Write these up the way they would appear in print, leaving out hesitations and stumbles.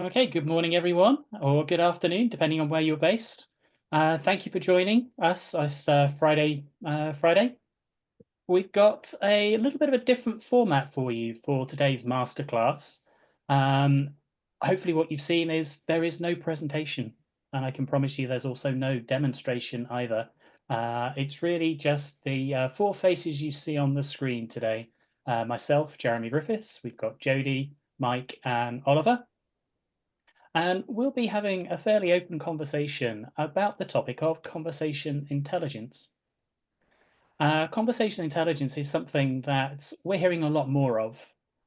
Okay, good morning, everyone, or good afternoon, depending on where you're based. Thank you for joining us this Friday. We've got a little bit of a different format for you for today's masterclass. Um, Hopefully, what you've seen is there is no presentation, and I can promise you there's also no demonstration either. It's really just the four faces you see on the screen today. Myself, Jeremy Griffiths. We've got Jody, Mike, and Oliver. And we'll be having a fairly open conversation about the topic of conversation intelligence. Conversation intelligence is something that we're hearing a lot more of.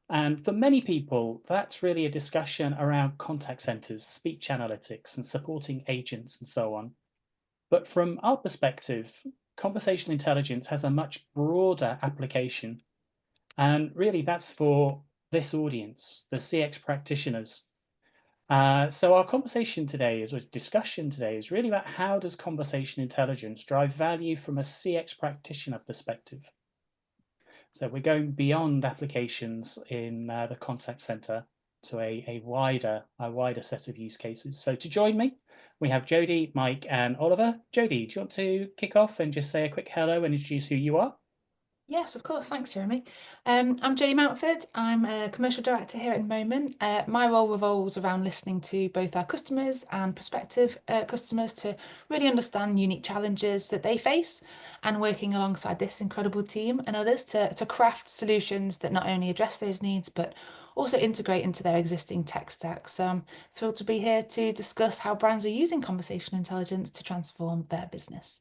And for many people, that's really a discussion around contact centers, speech analytics, and supporting agents and so on. But from our perspective, conversation intelligence has a much broader application. And really, that's for this audience, the CX practitioners. So our conversation today is, or discussion today is really about how does conversation intelligence drive value from a CX practitioner perspective. So we're going beyond applications in the contact center to a wider set of use cases. So to join me, we have Jody, Mike, and Oliver. Jody, do you want to kick off and just say a quick hello and introduce who you are? Yes, of course. Thanks, Jeremy. I'm Jodie Mountford. I'm a commercial director here at InMoment. My role revolves around listening to both our customers and prospective customers to really understand unique challenges that they face and working alongside this incredible team and others to craft solutions that not only address those needs, but also integrate into their existing tech stack. So I'm thrilled to be here to discuss how brands are using conversational intelligence to transform their business.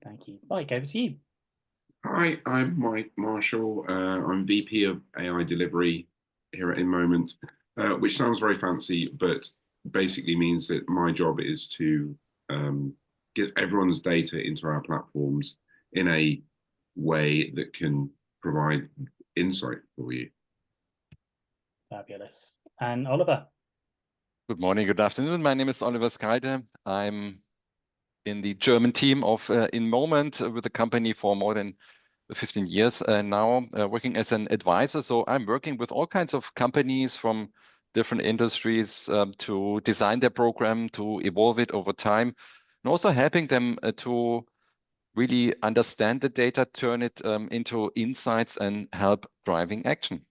Thank you. Mike, over to you. Hi, I'm Mike Marshall. I'm VP of AI Delivery here at InMoment, which sounds very fancy, but basically means that my job is to get everyone's data into our platforms in a way that can provide insight for you. Fabulous. And Oliver. Good morning, good afternoon. My name is Oliver Skalde. I'm in the German team of InMoment with the company for more than 15 years now, working as an advisor. So I'm working with all kinds of companies from different industries to design their program, to evolve it over time, and also helping them to really understand the data, turn it into insights and help driving action.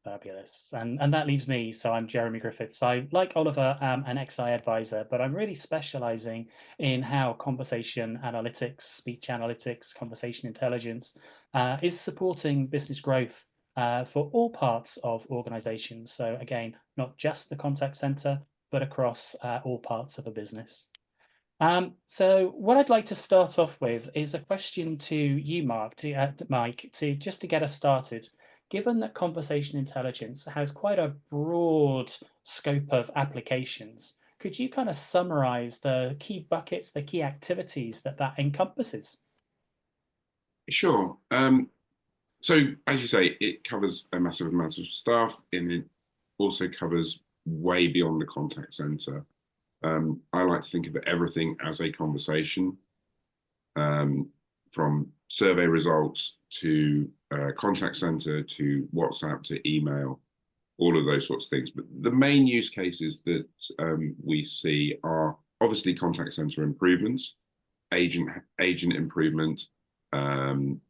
Fabulous. And that leaves me. So I'm Jeremy Griffiths. I, like Oliver, am an XI advisor, but I'm really specializing in how conversation analytics, speech analytics, conversation intelligence is supporting business growth for all parts of organizations. So again, not just the contact center, but across all parts of a business. So what I'd like to start off with is a question to you, Mike, to just to get us started. Given that conversation intelligence has quite a broad scope of applications, could you kind of summarize the key buckets, the key activities that that encompasses? Sure. So as you say, it covers a massive amount of stuff, and it also covers way beyond the contact center. I like to think of everything as a conversation, from survey results to contact center to WhatsApp to email, all of those sorts of things. But the main use cases that we see are obviously contact center improvements, agent improvement, um,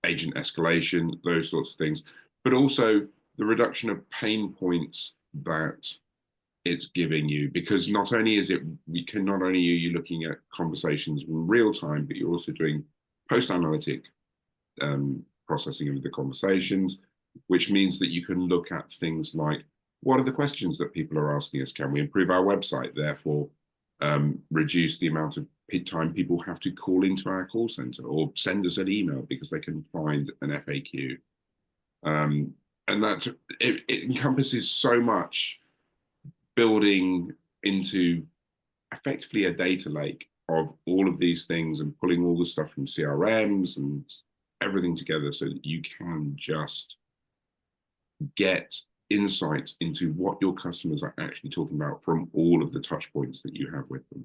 agent escalation, those sorts of things, but also the reduction of pain points that it's giving you, because not only is it, we can not only are you looking at conversations in real time, but you're also doing post-analytic processing of the conversations, which means that you can look at things like, what are the questions that people are asking us? Can we improve our website, therefore reduce the amount of time people have to call into our call center or send us an email because they can find an FAQ? And that it encompasses so much, building into effectively a data lake of all of these things and pulling all the stuff from CRMs and everything together so that you can just get insights into what your customers are actually talking about from all of the touch points that you have with them.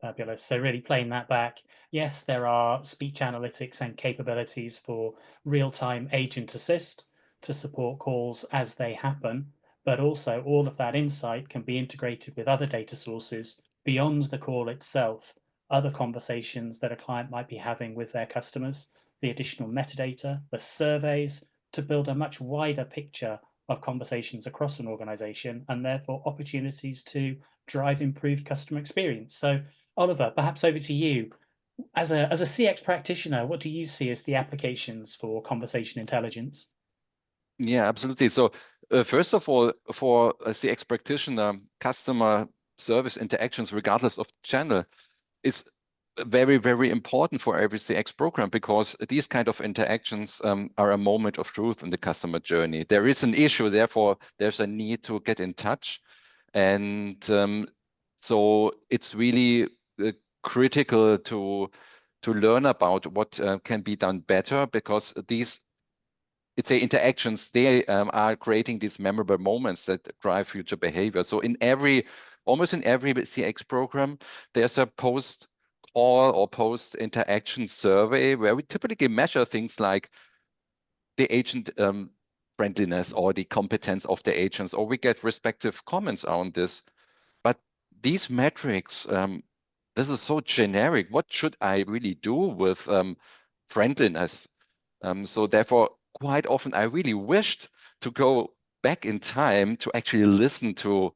Fabulous. So really playing that back, yes, there are speech analytics and capabilities for real-time agent assist to support calls as they happen. but also all of that insight can be integrated with other data sources beyond the call itself, other conversations that a client might be having with their customers, the additional metadata, the surveys, to build a much wider picture of conversations across an organization, and therefore opportunities to drive improved customer experience. So Oliver, perhaps over to you. As a CX practitioner, what do you see as the applications for conversation intelligence? Yeah, absolutely. So first of all, for a CX practitioner, customer service interactions, regardless of channel, is very, very important for every CX program, because these kind of interactions are a moment of truth in the customer journey. There is an issue, therefore there's a need to get in touch. And so it's really critical to learn about what can be done better, because these, it's a interactions, they are creating these memorable moments that drive future behavior. So almost in every CX program, there's a post call or post interaction survey where we typically measure things like the agent friendliness or the competence of the agents, or we get respective comments on this. But these metrics, this is so generic. What should I really do with friendliness? So therefore, quite often I really wished to go back in time to actually listen to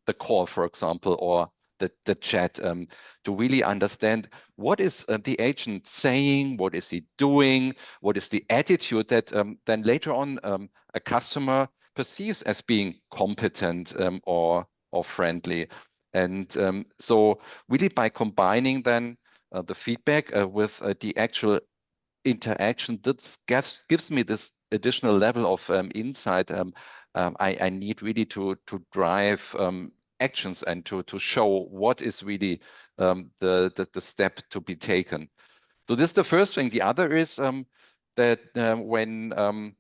the call, for example, or the chat, to really understand what is the agent saying, what is he doing, what is the attitude that then later on a customer perceives as being competent or friendly. And so really by combining then the feedback with the actual interaction, that gives me this additional level of insight. I need really to drive actions and to show what is really the step to be taken. So this is the first thing. The other is that when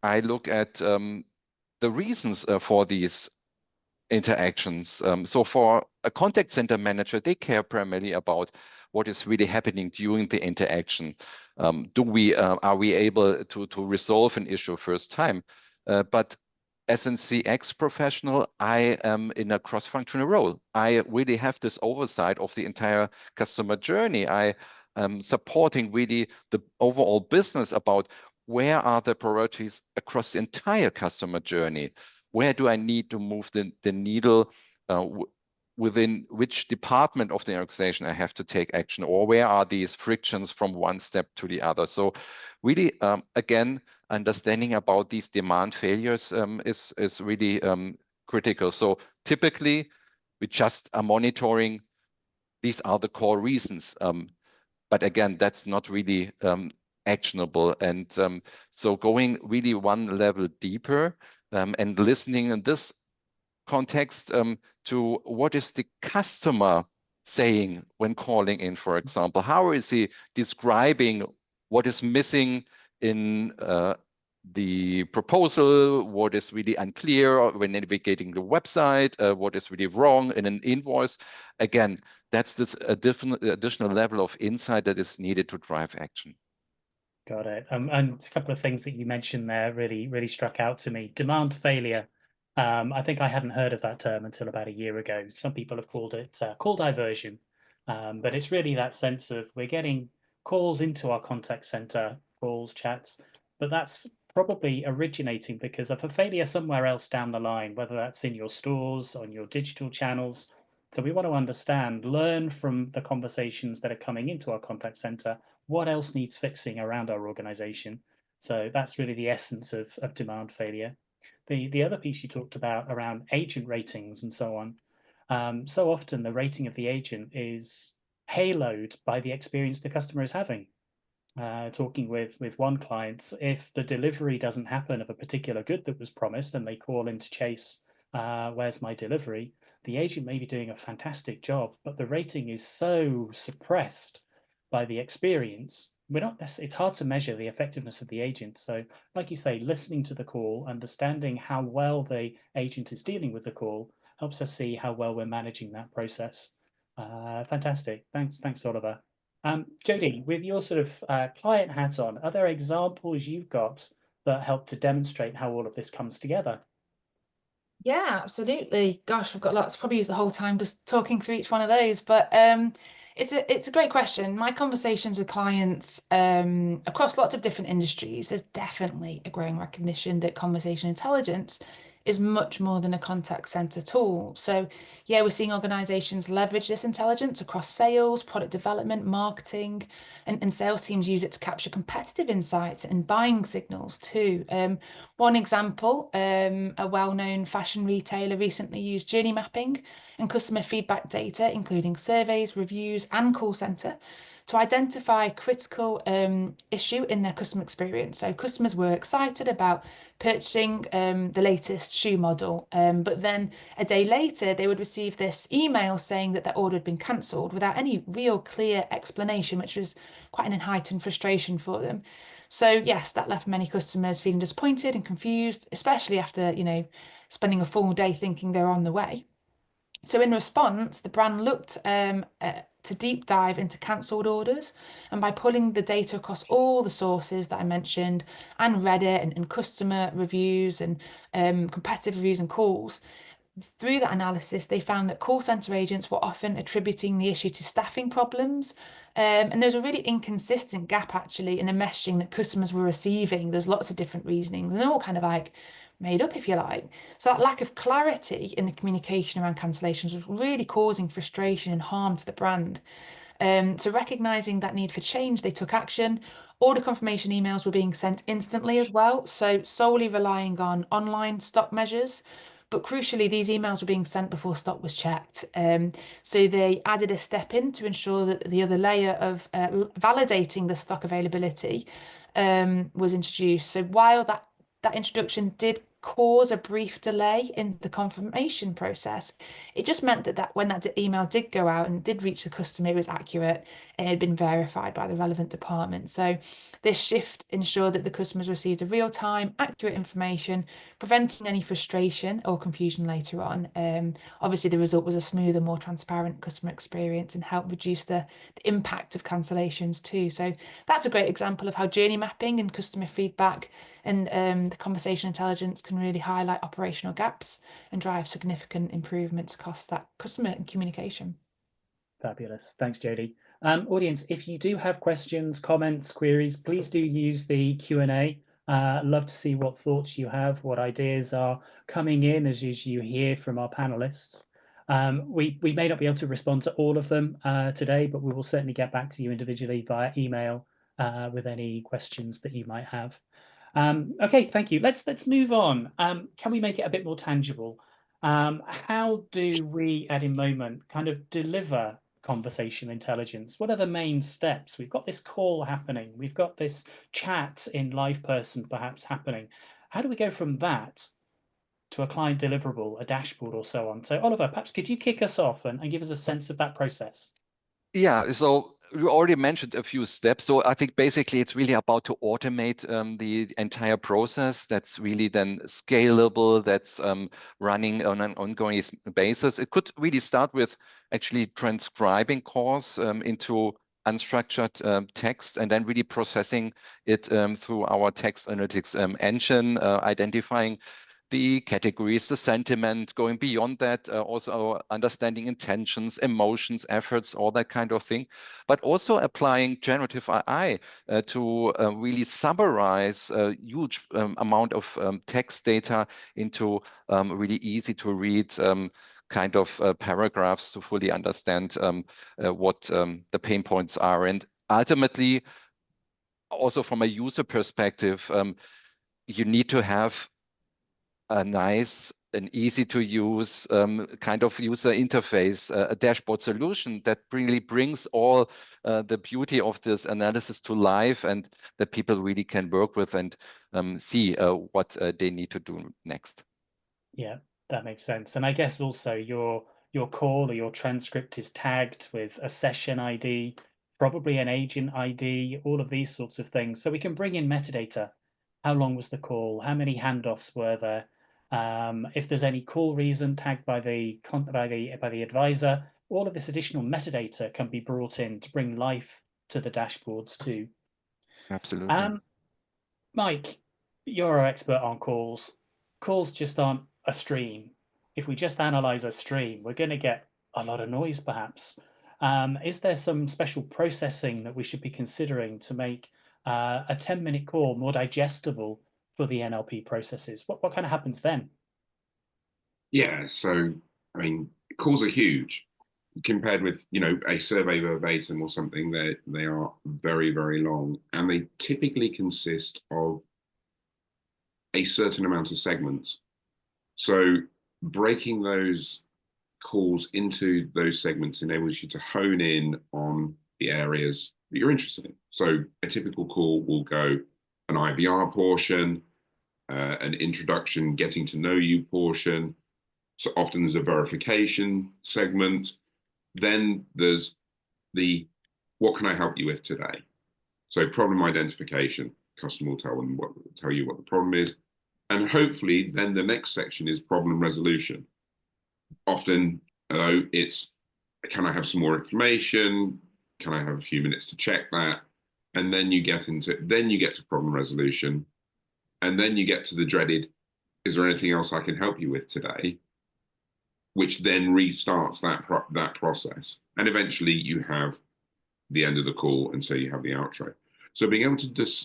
I look at the reasons for these interactions. So for a contact center manager, they care primarily about what is really happening during the interaction. Are we able to resolve an issue first time? But as an CX professional, I am in a cross-functional role. I really have this oversight of the entire customer journey. I am supporting really the overall business about where are the priorities across the entire customer journey. Where do I need to move the needle, within which department of the organization I have to take action, or where are these frictions from one step to the other? So really, again, understanding about these demand failures is really critical. So typically, we just are monitoring, these are the core reasons. But again, that's not really actionable. And so going really one level deeper, and listening in this context to what is the customer saying when calling in, for example. How is he describing what is missing in the proposal, what is really unclear when navigating the website, what is really wrong in an invoice? Again, that's this additional level of insight that is needed to drive action. Got it. And a couple of things that you mentioned there really struck out to me. Demand failure. I think I hadn't heard of that term until about a year ago. Some people have called it call diversion, but it's really that sense of we're getting calls into our contact center, calls, chats, but that's probably originating because of a failure somewhere else down the line, whether that's in your stores, on your digital channels. So we want to understand, learn from the conversations that are coming into our contact center, what else needs fixing around our organization. So that's really the essence of demand failure. The other piece you talked about around agent ratings and so on. So often the rating of the agent is haloed by the experience the customer is having. Talking with one client, if the delivery doesn't happen of a particular good that was promised and they call in to chase, where's my delivery? The agent may be doing a fantastic job, but the rating is so suppressed by the experience. It's hard to measure the effectiveness of the agent. So like you say, listening to the call, understanding how well the agent is dealing with the call helps us see how well we're managing that process. Fantastic. Thanks, Oliver. Jody, with your sort of client hat on, are there examples you've got that help to demonstrate how all of this comes together? Yeah, absolutely. Gosh, we've got lots. Probably use the whole time just talking through each one of those. But it's a great question. My conversations with clients across lots of different industries, there's definitely a growing recognition that conversation intelligence is much more than a contact center tool. So yeah, we're seeing organizations leverage this intelligence across sales, product development, marketing, and sales teams use it to capture competitive insights and buying signals too. One example, a well-known fashion retailer recently used journey mapping and customer feedback data, including surveys, reviews, and call center, to identify a critical issue in their customer experience. So customers were excited about purchasing the latest shoe model, but then a day later they would receive this email saying that their order had been cancelled without any real clear explanation, which was quite an heightened frustration for them. So yes, that left many customers feeling disappointed and confused, especially after, spending a full day thinking they're on the way. So in response, the brand looked to deep dive into cancelled orders, and by pulling the data across all the sources that I mentioned, and Reddit and customer reviews and competitive reviews and calls, through that analysis, they found that call center agents were often attributing the issue to staffing problems. And there's a really inconsistent gap actually in the messaging that customers were receiving. There's lots of different reasonings and they're all kind of like made up, if you like. So that lack of clarity in the communication around cancellations was really causing frustration and harm to the brand. So recognizing that need for change, they took action. Order confirmation emails were being sent instantly as well, so solely relying on online stock measures. But crucially, these emails were being sent before stock was checked. So they added a step in to ensure that the other layer of validating the stock availability was introduced. So while that introduction did cause a brief delay in the confirmation process, it just meant that when that email did go out and did reach the customer, it was accurate. It had been verified by the relevant department. So this shift ensured that the customers received a real-time, accurate information, preventing any frustration or confusion later on. Obviously, the result was a smoother, more transparent customer experience and helped reduce the impact of cancellations too. So that's a great example of how journey mapping and customer feedback and the conversation intelligence can really highlight operational gaps and drive significant improvements across that customer communication. Fabulous. Thanks, Jodie. Audience, if you do have questions, comments, queries, please do use the Q&A. Love to see what thoughts you have, what ideas are coming in as you hear from our panelists. We may not be able to respond to all of them today, but we will certainly get back to you individually via email with any questions that you might have. Okay, thank you. Let's move on. Can we make it a bit more tangible? How do we at InMoment kind of deliver conversational intelligence? What are the main steps? We've got this call happening. We've got this chat in live person perhaps happening. How do we go from that to a client deliverable, a dashboard or so on? So Oliver, perhaps could you kick us off and give us a sense of that process? Yeah, so you already mentioned a few steps. So I think basically it's really about to automate the entire process that's really then scalable, that's running on an ongoing basis. It could really start with actually transcribing calls into unstructured text and then really processing it through our text analytics engine, identifying the categories, the sentiment, going beyond that, also understanding intentions, emotions, efforts, all that kind of thing, but also applying generative AI to really summarize a huge amount of text data into really easy to read kind of paragraphs to fully understand what the pain points are. And ultimately, also from a user perspective, you need to have a nice and easy to use kind of user interface, a dashboard solution that really brings all the beauty of this analysis to life and that people really can work with and see what they need to do next. Yeah, that makes sense. And I guess also your call or your transcript is tagged with a session ID, probably an agent ID, all of these sorts of things. So we can bring in metadata. How long was the call? How many handoffs were there? If there's any call reason tagged by the advisor, all of this additional metadata can be brought in to bring life to the dashboards too. Absolutely. Mike, you're our expert on calls. Calls just aren't a stream, if we just analyze a stream, we're going to get a lot of noise, perhaps. Is there some special processing that we should be considering to make a 10-minute call more digestible for the NLP processes? What kind of happens then? Yeah, so I mean, calls are huge compared with, you know, a survey verbatim or something. They are very, very long, and they typically consist of a certain amount of segments. So breaking those calls into those segments enables you to hone in on the areas that you're interested in. So a typical call will go an IVR portion, an introduction, getting to know you portion. So often there's a verification segment. Then there's the what can I help you with today? So problem identification. Customer will tell you what the problem is. And hopefully then the next section is problem resolution. Often it's, can I have some more information? Can I have a few minutes to check that? And then you get to problem resolution. And then you get to the dreaded, is there anything else I can help you with today? Which then restarts that process. And eventually you have the end of the call, and so you have the outro. So being able to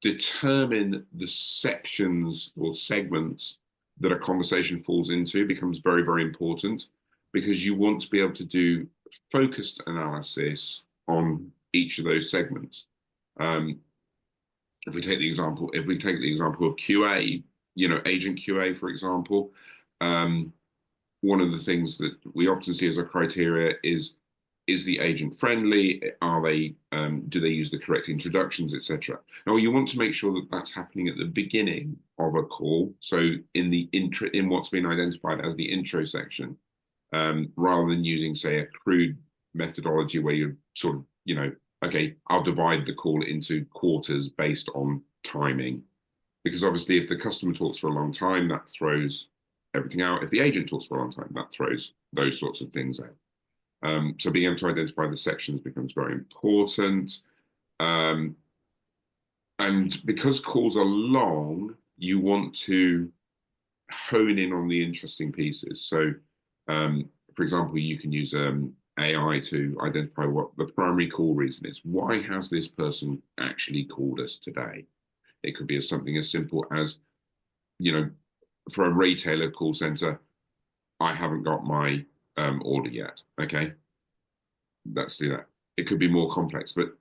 determine the sections or segments that a conversation falls into becomes very, very important, because you want to be able to do focused analysis on each of those segments. If we take the example of QA, you know, agent QA, for example, one of the things that we often see as a criteria is the agent friendly? Are they, do they use the correct introductions, etc.? Now, you want to make sure that that's happening at the beginning of a call. So in what's been identified as the intro section, rather than using, say, a crude methodology where you're sort of, you know, okay, I'll divide the call into quarters based on timing. Because obviously if the customer talks for a long time, that throws everything out. If the agent talks for a long time, that throws those sorts of things out. So being able to identify the sections becomes very important. And because calls are long, you want to hone in on the interesting pieces. So, for example, you can use AI to identify what the primary call reason is. Why has this person actually called us today? It could be something as simple as, you know, for a retailer call center, I haven't got my order yet. Okay, let's do that. It could be more complex, but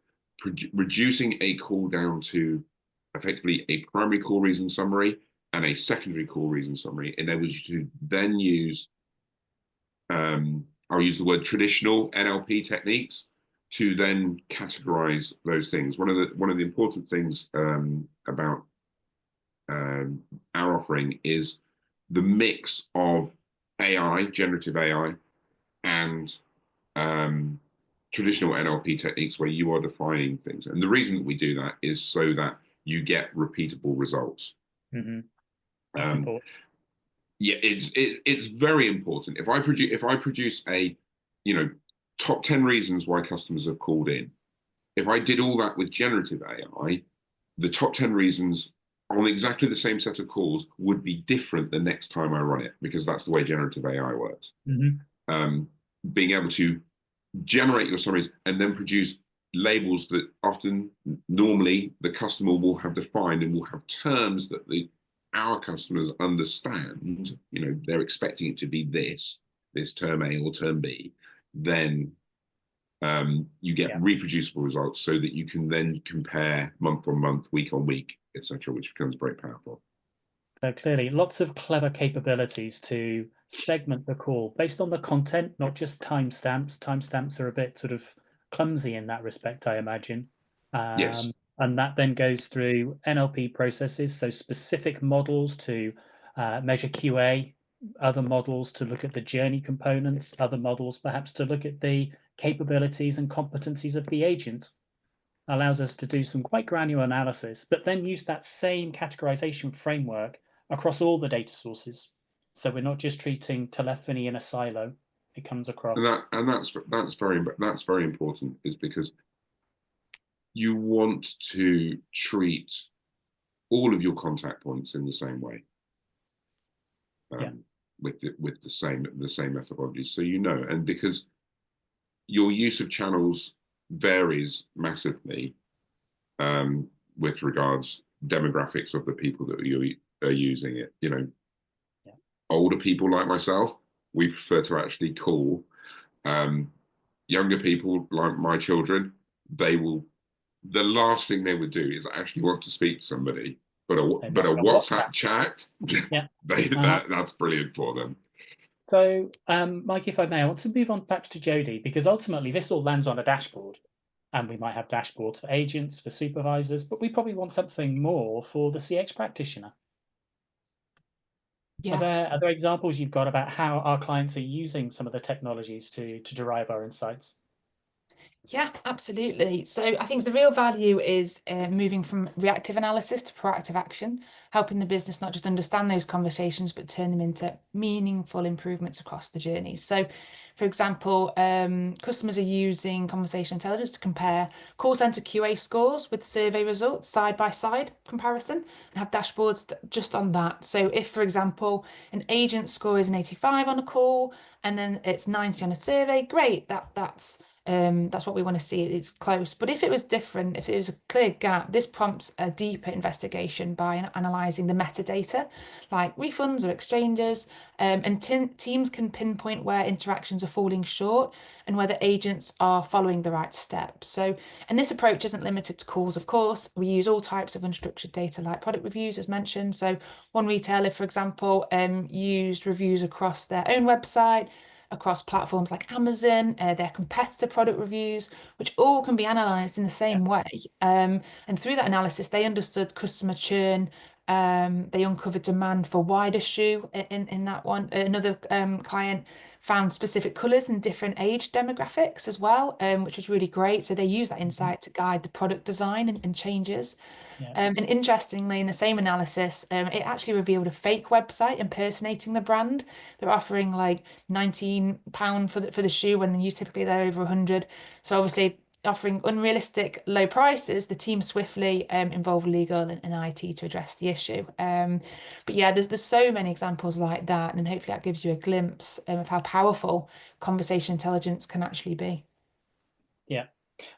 reducing a call down to effectively a primary call reason summary and a secondary call reason summary enables you to then use, I'll use the word traditional NLP techniques to then categorize those things. One of the important things about our offering is the mix of AI, generative AI, and traditional NLP techniques where you are defining things. And the reason that we do that is so that you get repeatable results. Mm-hmm. That's important. Yeah, it's very important. If I produce a, you know, top 10 reasons why customers have called in, if I did all that with generative AI, the top 10 reasons on exactly the same set of calls would be different the next time I run it, because that's the way generative AI works. Mm-hmm. Being able to generate your summaries and then produce labels that often normally the customer will have defined and will have terms that our customers understand, you know, they're expecting it to be this term A or term B, then you get reproducible results so that you can then compare month on month, week on week, etc., which becomes very powerful. So clearly, lots of clever capabilities to segment the call based on the content, not just timestamps. Timestamps are a bit sort of clumsy in that respect, I imagine. Yes. And that then goes through NLP processes, so specific models to measure QA, other models to look at the journey components, other models perhaps to look at the capabilities and competencies of the agent. Allows us to do some quite granular analysis, but then use that same categorization framework across all the data sources. So we're not just treating telephony in a silo. It comes across. And that's very important, is because you want to treat all of your contact points in the same way. with the same methodology. So and because your use of channels varies massively with regards demographics of the people that you are using it. Older people like myself, we prefer to actually call. Younger people like my children, the last thing they would do is actually want to speak to somebody, but a WhatsApp chat, that's brilliant for them. So, Mike, if I may, I want to move on back to Jodie, because ultimately this all lands on a dashboard, and we might have dashboards for agents, for supervisors, but we probably want something more for the CX practitioner. Yeah. Are there examples you've got about how our clients are using some of the technologies to derive our insights? Yeah, absolutely. So I think the real value is moving from reactive analysis to proactive action, helping the business not just understand those conversations, but turn them into meaningful improvements across the journey. So, for example, customers are using conversational intelligence to compare call center QA scores with survey results side by side comparison, and have dashboards just on that. So if, for example, an agent score is an 85 on a call and then it's 90 on a survey, great, that's what we want to see. It's close. But if it was different, if it was a clear gap, this prompts a deeper investigation by analysing the metadata, like refunds or exchanges, and teams can pinpoint where interactions are falling short and whether agents are following the right steps. So, and this approach isn't limited to calls, of course. We use all types of unstructured data like product reviews, as mentioned. So one retailer, for example, used reviews across their own website, across platforms like Amazon, their competitor product reviews, which all can be analysed in the same way. And through that analysis, they understood customer churn. They uncovered demand for wider shoe in that one. Another client found specific colours and different age demographics as well, which was really great. So they use that insight to guide the product design and changes. And interestingly, in the same analysis, it actually revealed a fake website impersonating the brand. They're offering like £19 for the shoe when you typically they're over 100. So obviously offering unrealistic low prices, the team swiftly involved legal and IT to address the issue. But yeah, there's so many examples like that, and hopefully that gives you a glimpse of how powerful conversation intelligence can actually be. Yeah.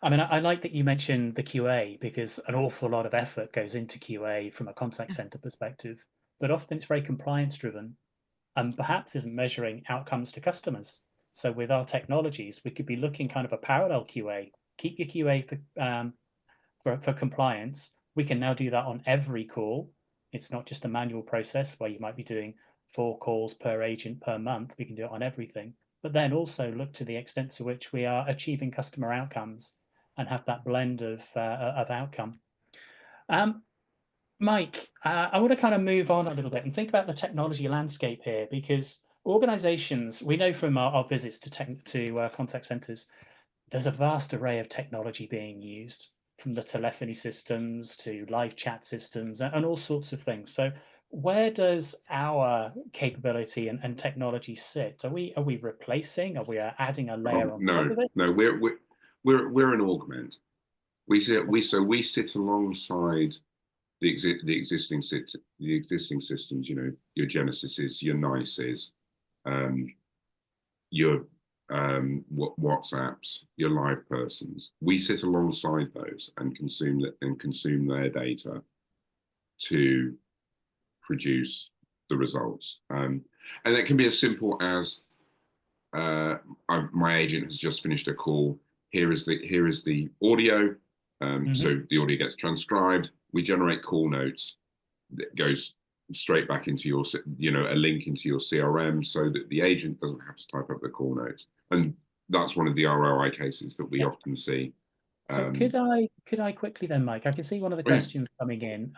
I mean, I like that you mentioned the QA, because an awful lot of effort goes into QA from a contact center perspective, but often it's very compliance driven and perhaps isn't measuring outcomes to customers. So with our technologies, we could be looking kind of a parallel QA. Keep your QA for compliance. We can now do that on every call. It's not just a manual process where you might be doing 4 calls per agent per month. We can do it on everything, but then also look to the extent to which we are achieving customer outcomes and have that blend of outcome. Mike, I want to kind of move on a little bit and think about the technology landscape here, because organizations, we know from our visits to contact centers, there's a vast array of technology being used, from the telephony systems to live chat systems and all sorts of things. So where does our capability and technology sit? Are we replacing? Are we adding a layer on top of it? No, we're an augment. We sit alongside the existing systems. Your Genesises, your Nices, your WhatsApps, your live persons. We sit alongside those and consume their data to produce the results. And that can be as simple as my agent has just finished a call. Here is the audio. So the audio gets transcribed. We generate call notes that goes straight back into your, a link into your CRM, so that the agent doesn't have to type up the call notes. And that's one of the ROI cases that we often see. So could I quickly then, Mike? I can see one of the questions coming in.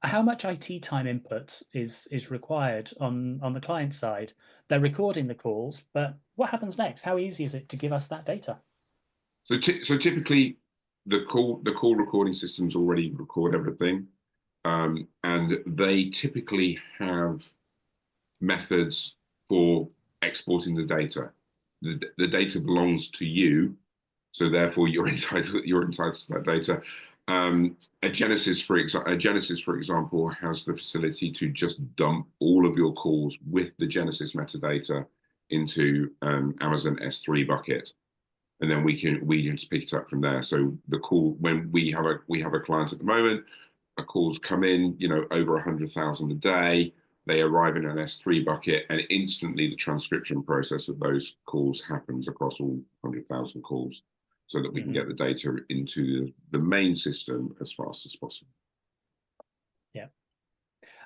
How much IT time input is required on the client side? They're recording the calls, but what happens next? How easy is it to give us that data? So typically, the call recording systems already record everything, and they typically have methods for exporting the data. The data belongs to you, so therefore you're entitled to that data. A Genesis, for example, has the facility to just dump all of your calls with the Genesis metadata into Amazon S3 bucket, and then we can just pick it up from there. So the call, when we have a client at the moment, calls come in, over 100,000 a day. They arrive in an S3 bucket, and instantly the transcription process of those calls happens across all 100,000 calls, so that we can get the data into the main system as fast as possible. Yeah.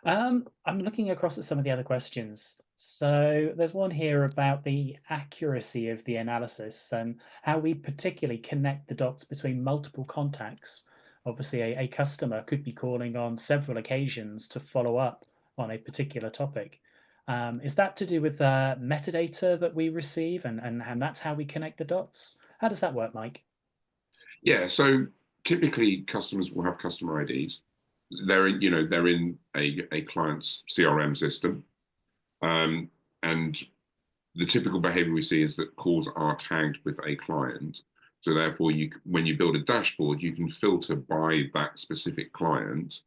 I'm looking across at some of the other questions. So there's one here about the accuracy of the analysis and how we particularly connect the dots between multiple contacts. Obviously, a customer could be calling on several occasions to follow up on a particular topic. Is that to do with metadata that we receive, and that's how we connect the dots? How does that work, Mike? Yeah, so typically customers will have customer IDs. They're in a client's CRM system, and the typical behavior we see is that calls are tagged with a client. So therefore, when you build a dashboard, you can filter by that specific client,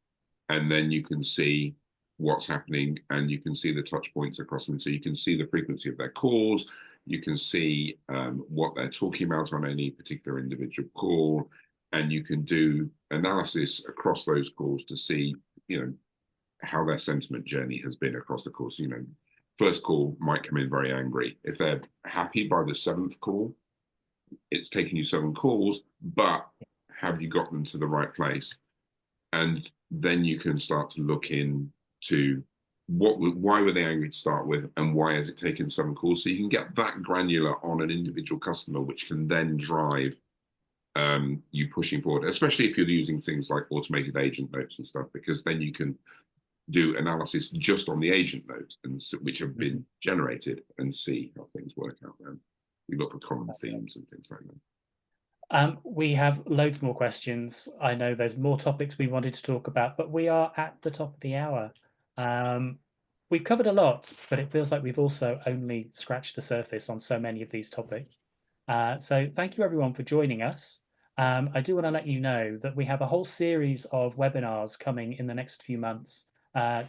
and then you can see what's happening, and you can see the touch points across them. So you can see the frequency of their calls, you can see what they're talking about on any particular individual call, and you can do analysis across those calls to see, how their sentiment journey has been across the course. First call might come in very angry. If they're happy by the 7th call, it's taken you 7 calls, but have you got them to the right place? And then you can start to look into why were they angry to start with, and why has it taken 7 calls? So you can get that granular on an individual customer, which can then drive you pushing forward, especially if you're using things like automated agent notes and stuff, because then you can do analysis just on the agent notes which have been generated, and see how things work out then. We look for common themes and things like that. We have loads more questions. I know there's more topics we wanted to talk about, but we are at the top of the hour. We've covered a lot, but it feels like we've also only scratched the surface on so many of these topics. So thank you everyone for joining us. I do want to let you know that we have a whole series of webinars coming in the next few months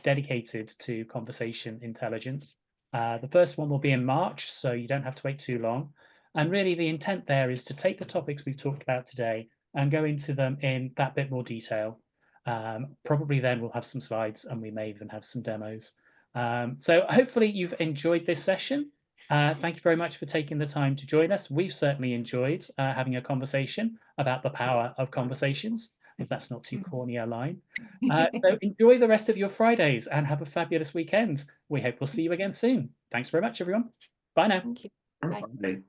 dedicated to conversation intelligence. The first one will be in March, so you don't have to wait too long. And really the intent there is to take the topics we've talked about today and go into them in that bit more detail. Probably then we'll have some slides, and we may even have some demos. So hopefully you've enjoyed this session. Thank you very much for taking the time to join us. We've certainly enjoyed having a conversation about the power of conversations, if that's not too corny a line. So enjoy the rest of your Fridays and have a fabulous weekend. We hope we'll see you again soon. Thanks very much, everyone. Bye now. Thank you. Bye. Bye.